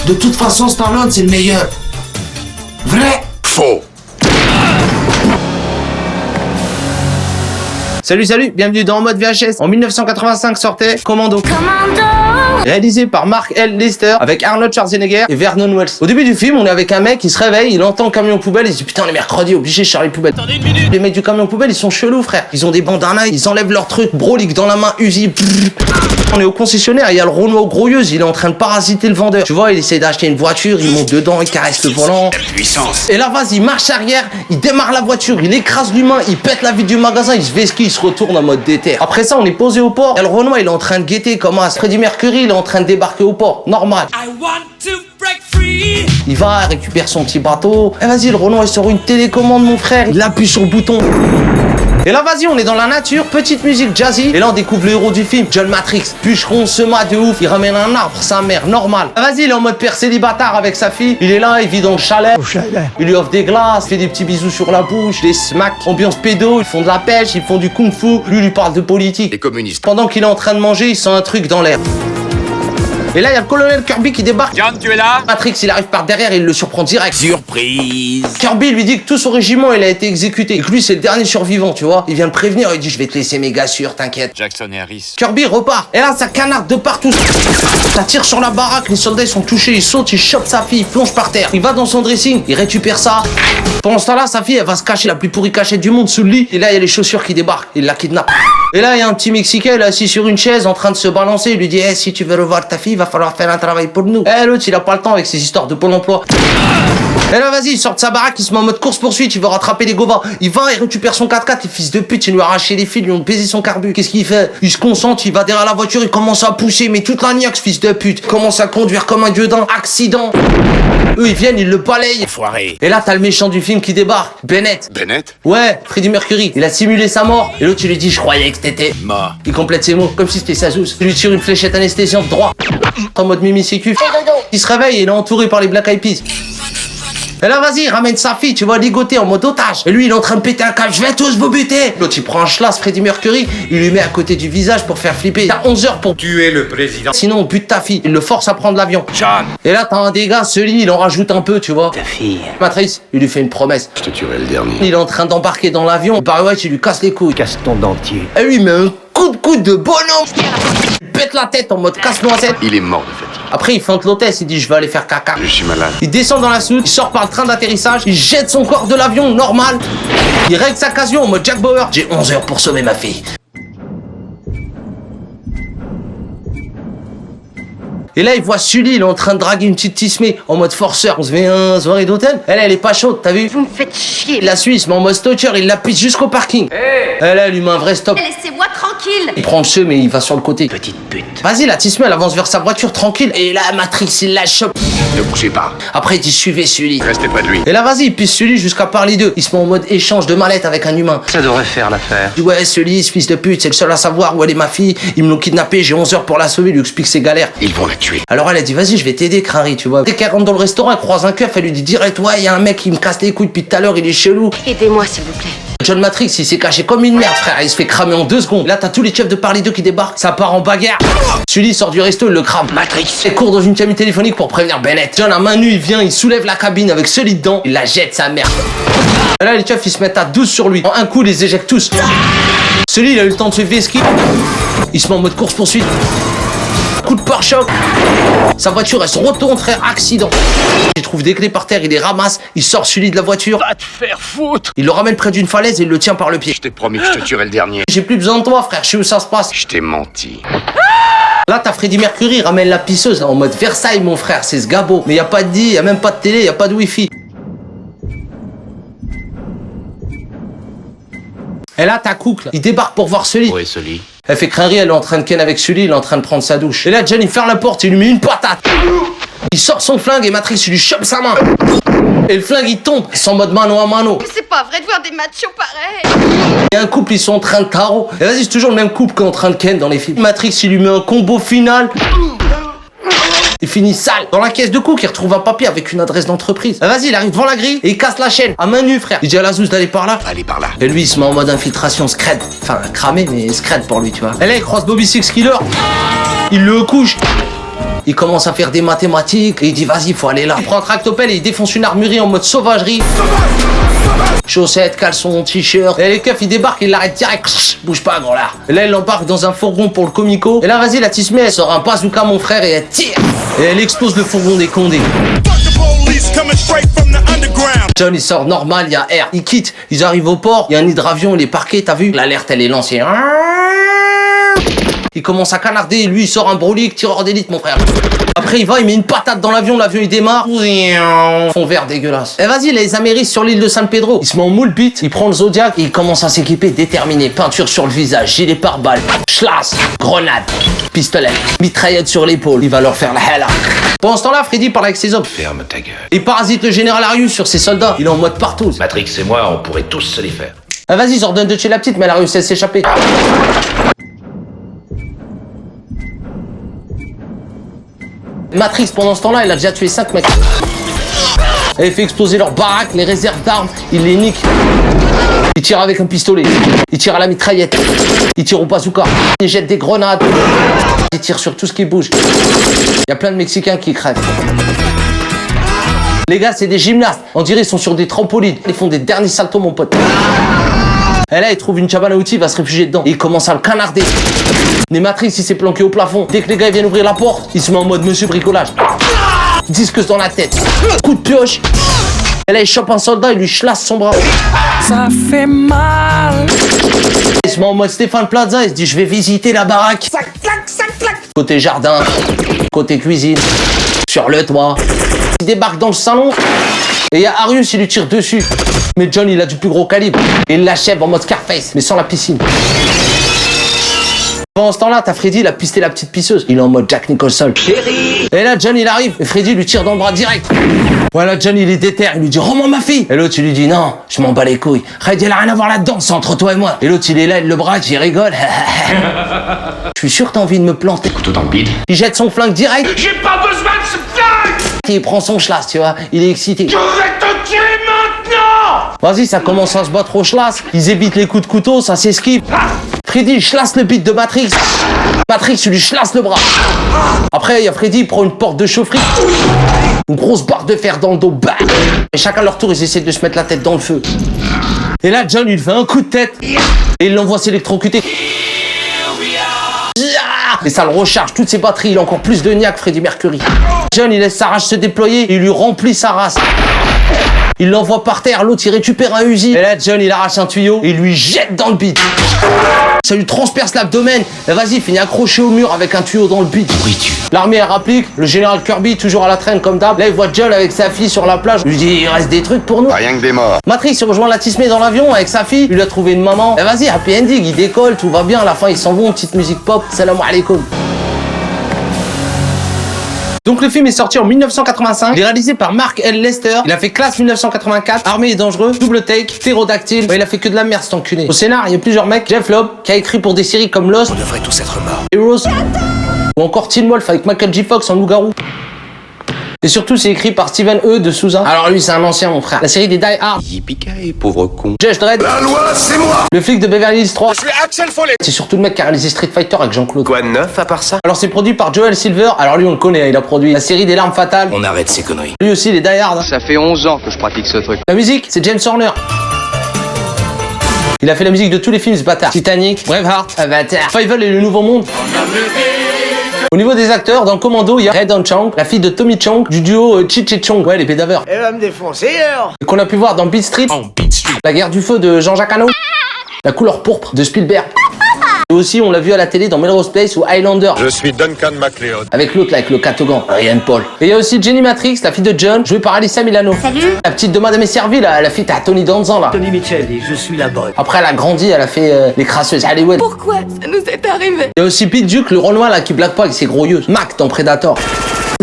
De toute façon, Stallone, c'est le meilleur. Vrai? Faux. Salut, bienvenue dans Mode VHS. En 1985 sortait Commando. Réalisé par Mark L. Lester avec Arnold Schwarzenegger et Vernon Wells. Au début du film, on est avec un mec qui se réveille, il entend le camion poubelle, il se dit putain, on est mercredi, obligé de charger les poubelles. Attendez une minute. Les mecs du camion poubelle, ils sont chelous, frère. Ils ont des bandanas, ils enlèvent leur truc, brolique dans la main, Uzi. On est au concessionnaire, il y a le Renault grouilleuse, il est en train de parasiter le vendeur. Tu vois, il essaie d'acheter une voiture, il monte dedans, il caresse le volant. La puissance. Et là, vas-y, il marche arrière, il démarre la voiture, il écrase l'humain, il pète la vitre du magasin, il se vesquille, il se retourne en mode déter. Après ça, on est posé au port. Et le Renoir, il est en train de guetter comme un Freddie Mercury, il est en train de débarquer au port. Normal. Il va, il récupère son petit bateau. Et vas-y, le Renoir, il sort une télécommande, mon frère. Il appuie sur le bouton. Et là, vas-y, on est dans la nature, petite musique jazzy. Et là, on découvre le héros du film, John Matrix. Bûcheron, sema de ouf, il ramène un arbre, sa mère, normal. Vas-y, il est en mode père célibataire avec sa fille. Il est là, il vit dans le chalet. Il lui offre des glaces, fait des petits bisous sur la bouche, des smacks, ambiance pédo, ils font de la pêche, ils font du kung-fu. Lui, il lui parle de politique. Les communistes. Pendant qu'il est en train de manger, il sent un truc dans l'air. Et là, il y a le colonel Kirby qui débarque. John, tu es là? Matrix, il arrive par derrière et il le surprend direct. Surprise. Kirby lui dit que tout son régiment, il a été exécuté. Et que lui, c'est le dernier survivant, tu vois. Il vient le prévenir, il dit, je vais te laisser méga sûr, t'inquiète. Jackson et Harris. Kirby repart. Et là, ça canarde de partout. Ça tire sur la baraque, les soldats, ils sont touchés, ils sautent, ils chopent sa fille, il plonge par terre. Il va dans son dressing, il récupère ça. Pendant ce temps-là, sa fille, elle va se cacher, la plus pourrie cachette du monde, sous le lit. Et là, il y a les chaussures qui débarquent. Il la kidnappe. Et là, il y a un petit Mexicain, il est assis sur une chaise, en train de se balancer. Il lui dit, si tu veux revoir ta fille, il va falloir faire un travail pour nous. L'autre, il a pas le temps avec ses histoires de Pôle emploi. Et là, vas-y, il sort de sa baraque, il se met en mode course-poursuite, il veut rattraper les govas. Il va, il récupère son 4x4, les fils de pute, il lui a arraché les fils, ils lui ont baisé son carbu. Qu'est-ce qu'il fait? Il se concentre, il va derrière la voiture, il commence à pousser, mais toute la niaque, ce fils de pute. Il commence à conduire comme un dieu d'un accident. Eux, ils viennent, ils le balayent. Foiré. Et là, t'as le méchant du film qui débarque, Bennett. Bennett? Ouais, Freddie Mercury. Il a simulé sa mort. Et l'autre, il lui dit, je croyais que t'étais Mort. Il complète ses mots, comme si c'était sa zouze. Il lui tire une fléchette anesthésiante droit. En mode Mimi Sécu. Il se réveille et il est entouré par les Black Eyed Peas. Et là, vas-y, il ramène sa fille, tu vois, ligotée en mode otage. Et lui, il est en train de péter un câble, je vais tous vous buter. L'autre, il prend un schlass, Freddie Mercury, il lui met à côté du visage pour faire flipper. T'as 11 heures pour Tuer le président. sinon on bute ta fille. Il le force à prendre l'avion. John. Et là, t'as un dégât, celui, il en rajoute un peu, tu vois. Ta fille. Matrice, il lui fait une promesse. Je te tuerai le dernier. Il est en train d'embarquer dans l'avion. Barry White, il lui casse les couilles. Casse ton dentier. Et lui, il met un coup de coude de bonhomme. Il pète la tête en mode casse-noisette. Il est mort de fatigue. Après, il feinte l'hôtesse, il dit je vais aller faire caca. Je suis malade. Il descend dans la soute, il sort par le train d'atterrissage, il jette son corps de l'avion, normal. Il règle sa occasion en mode Jack Bauer. J'ai 11 heures pour sauver ma fille. Et là, il voit Sully, il est en train de draguer une petite tismée en mode forceur. On se fait un soirée d'hôtel. Elle est pas chaude, t'as vu? Vous me faites chier. La Suisse, mais en mode stalker, il la pisse jusqu'au parking. Elle lui met un vrai stop. Laissez-moi tranquille. Il prend le seum et il va sur le côté. Petite pute. Vas-y, la tismée, elle avance vers sa voiture tranquille. Et là, Matrix, il la chope. Ne bougez pas. Après, il dit suivez Sully. Restez près de lui. Et là, vas-y, il pisse Sully jusqu'à parler d'eux. Il se met en mode échange de mallettes avec un humain. Ça devrait faire l'affaire. Il dit ouais, Sully, ce fils de pute, c'est le seul à savoir où elle est ma fille. Ils me l'ont kidnappé, j'ai 11 heures pour la sauver. Il lui explique ses galères. Ils vont la tuer. Alors elle a dit vas-y, je vais t'aider, Crary, tu vois. Dès qu'elle rentre dans le restaurant, elle croise un keuf, elle lui dit direct ouais, y a un mec qui me casse les couilles depuis tout à l'heure, il est chelou. Aidez-moi, s'il vous plaît. John Matrix, il s'est caché comme une merde, frère. Il se fait cramer en 2 secondes. Là, t'as tous les chefs de Parley 2 qui débarquent. Ça part en bagarre. Sully sort du resto, il le crame. Matrix. Il court dans une cabine téléphonique pour prévenir Bennett. John, à main nue, il vient, il soulève la cabine avec Sully dedans. Il la jette, sa mère. Et là, les chefs, ils se mettent à 12 sur lui. En un coup, ils les éjectent tous. Sully, il a eu le temps de se vesquiller. Il se met en mode course-poursuite. Coup de pare-choc. Sa voiture, elle se retourne, frère, accident. Il trouve des clés par terre, il les ramasse, il sort Sully de la voiture. Va te faire foutre. Il le ramène près d'une falaise et il le tient par le pied. Je t'ai promis que je te tuerai le dernier. J'ai plus besoin de toi, frère, je sais où ça se passe. Je t'ai menti. Là, t'as Freddie Mercury, il ramène la pisseuse, là, en mode Versailles, mon frère, c'est ce gabo. Mais y a pas de lit, y a même pas de télé, y a pas de wifi. Et là, t'as Cook, là. Il débarque pour voir Sully. Oui, Sully. Elle fait Crary, elle est en train de ken avec Sully, il est en train de prendre sa douche. Et là, John, il ferme la porte, il lui met une patate. Il sort son flingue et Matrix, il lui chope sa main. Et le flingue, il tombe. Ils sont en mode mano à mano. C'est pas vrai de voir des machos pareils. Il y a un couple, ils sont en train de tarot. Et vas-y, c'est toujours le même couple qu'on est en train de ken dans les films. Matrix, il lui met un combo final. Il finit sale. Dans la caisse de Cook, il retrouve un papier avec une adresse d'entreprise. Ah, vas-y, il arrive devant la grille et il casse la chaîne. À main nue, frère. Il dit à la zouze d'aller par là. Allez par là. Et lui, il se met en mode infiltration scred. Enfin, cramé, mais scred pour lui, tu vois. Et là, il croise Bobby Six Killer. Il le couche. Il commence à faire des mathématiques et il dit vas-y, faut aller là. Il prend un tractopelle et il défonce une armurerie en mode sauvagerie. Chaussettes, caleçons, t-shirt. Et les keufs, ils débarquent, ils l'arrêtent direct. Chut, bouge pas, gros là. Et là, elle l'embarque dans un fourgon pour le comico. Et là, vas-y, la Tismé, elle sort un bazooka, mon frère, et elle tire. Et elle explose le fourgon des Condés. John, il sort normal, il y a air. Il quitte, ils arrivent au port, il y a un hydravion, il est parqué, t'as vu? L'alerte, elle est lancée. Il commence à canarder, et lui, il sort un brolique, tireur d'élite, mon frère. Après, il va, il met une patate dans l'avion il démarre. Fond vert dégueulasse. Et vas-y, les Améris sur l'île de San Pedro. Il se met en moule bite, il prend le Zodiac et il commence à s'équiper déterminé. Peinture sur le visage, gilet pare-balles, schlass, grenade, pistolet, mitraillette sur l'épaule. Il va leur faire la hella. Pendant ce temps-là, Freddy parle avec ses hommes. Ferme ta gueule. Il parasite le général Arius sur ses soldats. Il est en mode partout. Matrix et moi, on pourrait tous se les faire. Ah, vas-y, j'ordonne de tuer la petite, mais elle a réussi à s'échapper. Matrix, pendant ce temps-là, il a déjà tué 5 mecs. Elle fait exploser leurs baraques, les réserves d'armes, il les nique. Il tire avec un pistolet, il tire à la mitraillette, il tire au bazooka, il jette des grenades, il tire sur tout ce qui bouge. Il y a plein de Mexicains qui crèvent. Les gars, c'est des gymnastes, on dirait ils sont sur des trampolines, ils font des derniers saltos, mon pote. Et là, il trouve une cabane à outils, il va se réfugier dedans. Et il commence à le canarder. Mais Matrix, il s'est planqué au plafond. Dès que les gars viennent ouvrir la porte, il se met en mode monsieur bricolage. Disque dans la tête. Coup de pioche. Et là, il chope un soldat, il lui chlasse son bras. Ça fait mal. Il se met en mode Stéphane Plaza, il se dit je vais visiter la baraque. Ça claque. Côté jardin, côté cuisine, sur le toit. Il débarque dans le salon. Et il y a Arius, il lui tire dessus. Mais John, il a du plus gros calibre. Et il l'achève en mode Scarface, mais sans la piscine. Pendant ce temps-là, t'as Freddy, il a pisté la petite pisseuse. Il est en mode Jack Nicholson. Chérie. Et là, John, il arrive. Et Freddy lui tire dans le bras direct. Voilà, John, il est déter. Il lui dit, rends-moi ma fille. Et l'autre, il lui dit, non, je m'en bats les couilles. Freddy, il a rien à voir là-dedans, c'est entre toi et moi. Et l'autre, il est là, il le braque, il rigole. Je suis sûr que t'as envie de me planter. Couteau dans le bide. Il jette son flingue direct. J'ai pas besoin de ce flingue. Il prend son schlass, tu vois. Il est excité. Je vais te tuer maintenant. Vas-y, ça commence à se battre au schlass. Ils évitent les coups de couteau, ça s'esquive. Freddy, il chlasse le bit de Matrix. Matrix, il lui chlasse le bras. Après, il y a Freddy, il prend une porte de chaufferie. Une grosse barre de fer dans le dos. Bam. Et chacun leur tour, ils essaient de se mettre la tête dans le feu. Et là, John, il fait un coup de tête. Et il l'envoie s'électrocuter. Et ça le recharge, toutes ses batteries. Il a encore plus de niaque, Freddy Mercury. John, il laisse sa rage se déployer. Et il lui remplit sa race. Il l'envoie par terre, l'autre il récupère un Uzi. Et là, John il arrache un tuyau et il lui jette dans le bide. Ça lui transperce l'abdomen. Et vas-y, il finit accroché au mur avec un tuyau dans le bide. L'armée elle rapplique, le général Kirby toujours à la traîne comme d'hab. Là il voit John avec sa fille sur la plage. Il lui dit il reste des trucs pour nous. Rien que des morts. Matrix il rejoint la Tismé dans l'avion avec sa fille. Il lui a trouvé une maman. Et vas-y, happy ending, il décolle, tout va bien. À la fin ils s'en vont, petite musique pop. Salam alaikum. Donc le film est sorti en 1985, il est réalisé par Mark L. Lester, il a fait Classe 1984, Armé et dangereux, Double Take, Pterodactyle, il a fait que de la merde cet enculé. Au scénar, il y a plusieurs mecs, Jeff Loeb, qui a écrit pour des séries comme Lost, On devrait tous être morts. Heroes, ou encore Teen Wolf avec Michael J. Fox en loup-garou. Et surtout, c'est écrit par Steven E. de Souza. Alors lui, c'est un ancien, mon frère. La série des Die Hard, Yippee pauvre con. Judge Dredd, La loi, c'est moi. le flic de Beverly Hills 3. Je suis Axel Follet. C'est surtout le mec qui a réalisé Street Fighter avec Jean-Claude. Quoi de neuf à part ça? Alors c'est produit par Joel Silver, alors lui on le connaît, il a produit la série des larmes fatales. On arrête ces conneries. Lui aussi, les Die Hard. Ça fait 11 ans que je pratique ce truc. La musique, c'est James Horner. Il a fait la musique de tous les films ce bâtard. Titanic, Braveheart, Avatar, Fievel et le Nouveau Monde. Au niveau des acteurs, dans Commando, il y a Red Chang, la fille de Tommy Chong, du duo Cheech et Chong, ouais, les pédaveurs. Elle va me défoncer alors. Et qu'on a pu voir dans Beat Street, La guerre du feu de Jean-Jacques Hano, La couleur pourpre de Spielberg. Et aussi, on l'a vu à la télé dans Melrose Place ou Highlander. Je suis Duncan MacLeod. Avec l'autre là, avec le catogan, Ryan Paul. Et il y a aussi Jenny Matrix, la fille de John, jouée par Alyssa Milano. Salut. La petite de Madame et Servie, là, la fille à Tony Danzan là. Tony Mitchell et je suis la bonne. Après, elle a grandi, elle a fait les crasseuses Hollywood. Pourquoi ça nous est arrivé? Il y a aussi Pete Duke, le Renoir là, qui blague pas avec ses gros yeux. Mac dans Predator.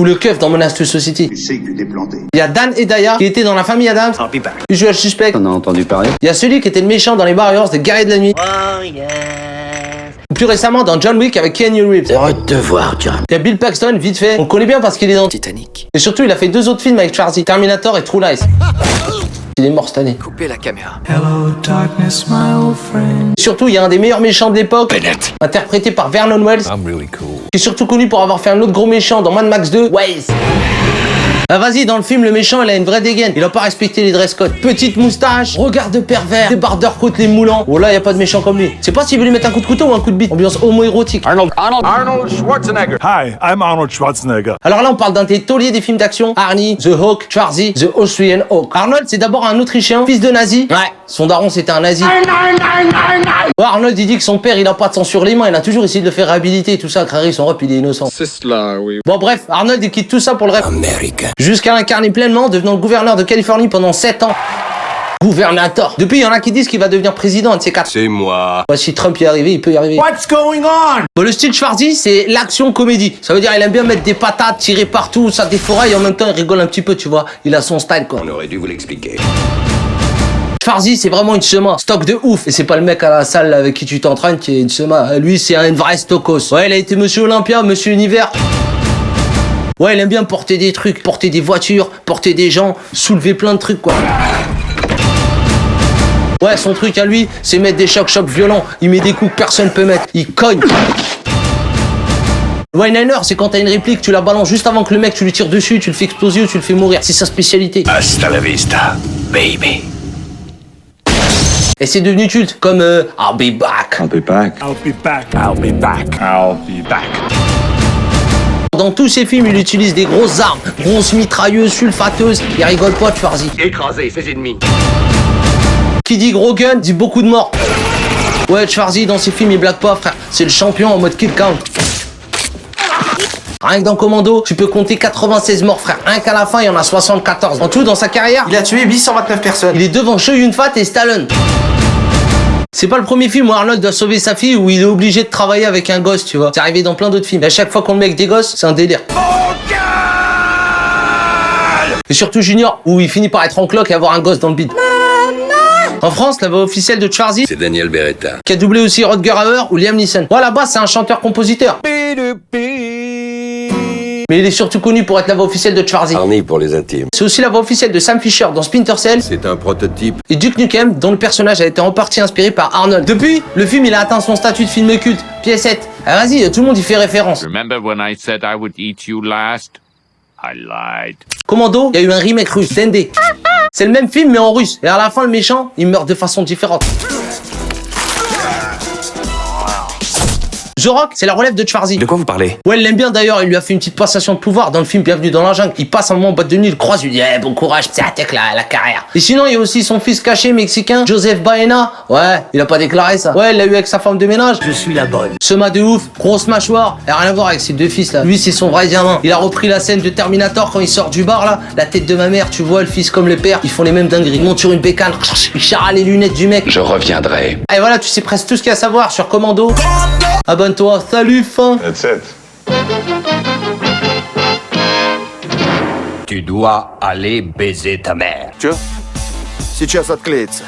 Ou le keuf dans Menace to Society. Tu sais que tu t'es planté. Il y a Dan Hedaya, qui était dans la famille Adams. I'll be back. Usual Suspect. On a entendu parler. Il y a celui qui était le méchant dans les Warriors des Guerriers de la Nuit. Ou plus récemment dans John Wick avec Keanu Reeves. Heureux de te voir, John. Il y a Bill Paxton, vite fait. On le connaît bien parce qu'il est dans Titanic. Et surtout, il a fait 2 autres films avec Schwarzy, Terminator et True Lies. Il est mort cette année. Coupez la caméra. Hello, darkness, my old friend. Surtout, il y a un des meilleurs méchants de l'époque, interprété par Vernon Wells, qui est surtout connu pour avoir fait un autre gros méchant dans Mad Max 2, Waze. Ah vas-y, dans le film, le méchant, il a une vraie dégaine. Il a pas respecté les dress codes. Petite moustache, regard de pervers, débardeur côte les moulants. Oh là, y a pas de méchant comme lui. C'est pas s'il veut lui mettre un coup de couteau ou un coup de bite. Ambiance homo-érotique. Arnold Schwarzenegger. Hi, I'm Arnold Schwarzenegger. Alors là, on parle d'un des tauliers des films d'action. Arnie, The Hawk, Schwarzy, The Austrian Hawk. Arnold, c'est d'abord un Autrichien, fils de nazi. Ouais, son daron, c'était un nazi. Ouais, Arnold, il dit que son père, il a pas de sang sur les mains. Il a toujours essayé de le faire réhabiliter et tout ça. Crary, son rep, il est innocent. C'est cela, oui. Bon, bref, Arnold, il quitte tout ça pour le rêve. Américain. Jusqu'à l'incarner pleinement, devenant le gouverneur de Californie pendant 7 ans. Gouvernateur. Depuis, il y en a qui disent qu'il va devenir président, un de ces quatre. C'est moi. Ouais, si Trump y est arrivé, il peut y arriver. What's going on? Bon, le style Schwarzy, c'est l'action comédie. Ça veut dire, il aime bien mettre des patates, tirer partout, ça défouraille, et en même temps, il rigole un petit peu, tu vois. Il a son style, quoi. On aurait dû vous l'expliquer. Schwarzy, c'est vraiment une sema. Stock de ouf. Et c'est pas le mec à la salle avec qui tu t'entraînes qui est une sema. Lui, c'est un vrai stokos. Ouais, il a été monsieur Olympia, monsieur Univers. Ouais, il aime bien porter des trucs, porter des voitures, porter des gens, soulever plein de trucs, quoi. Ouais, son truc à lui, c'est mettre des chocs violents. Il met des coups que personne peut mettre. Il cogne. One-liner, c'est quand t'as une réplique, tu la balances juste avant que le mec, tu lui tires dessus, tu le fais exploser ou tu le fais mourir. C'est sa spécialité. Hasta la vista, baby. Et c'est devenu culte, comme I'll be back. I'll be back. I'll be back. I'll be back. I'll be back. Dans tous ses films, il utilise des grosses armes, grosses mitrailleuses, sulfateuses. Il rigole pas, Schwarzy. Écrasez ses ennemis. Qui dit gros gun, dit beaucoup de morts. Ouais, Schwarzy, dans ses films, il blague pas, frère. C'est le champion en mode kill count. Rien que dans Commando, tu peux compter 96 morts, frère. Rien qu'à la fin, il y en a 74. En tout, dans sa carrière, Il a tué 829 personnes. il est devant Chow Yun-fat et Stallone. C'est pas le premier film où Arnold doit sauver sa fille où il est obligé de travailler avec un gosse, tu vois. C'est arrivé dans plein d'autres films. Et à chaque fois qu'on le met avec des gosses, c'est un délire. Et surtout Junior, où il finit par être en cloque et avoir un gosse dans le bide. En France, la voix officielle de Schwarzy, C'est Daniel Beretta. qui a doublé aussi Rutger Hauer ou Liam Neeson. Ouais, là-bas, c'est un chanteur-compositeur. Mais il est surtout connu pour être la voix officielle de Schwarzy. Arnie pour les intimes. C'est aussi la voix officielle de Sam Fisher dans Splinter Cell C'est un prototype. et Duke Nukem, dont le personnage a été en partie inspiré par Arnold. Depuis, le film il a atteint son statut de film culte, piécette. Ah vas-y, tout le monde y fait référence. Remember when I said I would eat you last? I lied. Commando, il y a eu un remake russe, Dende. C'est le même film mais en russe. Et à la fin, le méchant, il meurt de façon différente. The Rock, c'est la relève de Schwarzy. De quoi vous parlez? Ouais, il l'aime bien d'ailleurs, il lui a fait une petite passation de pouvoir dans le film Bienvenue dans la jungle. Il passe un moment en boîte de nuit, il le croise, il lui dit « bon courage, ça attaque la carrière ». Et sinon, il y a aussi son fils caché mexicain, Joseph Baena. Ouais, il a pas déclaré ça. Ouais, il l'a eu avec sa femme de ménage. Je suis la bonne. Sema de ouf, grosse mâchoire, et rien à voir avec ses deux fils là. Lui, c'est son vrai diamant. Il a repris la scène de Terminator quand il sort du bar là. La tête de ma mère, tu vois, le fils comme le père, ils font les mêmes dingueries. Ils montent sur une bécane, ils charrent les lunettes du mec. Je reviendrai. Et voilà, tu sais presque tout ce qu'il y a à savoir sur Commando. Abonne-toi, salut, fin. That's it. Tu dois aller baiser ta mère. Сейчас отклеится.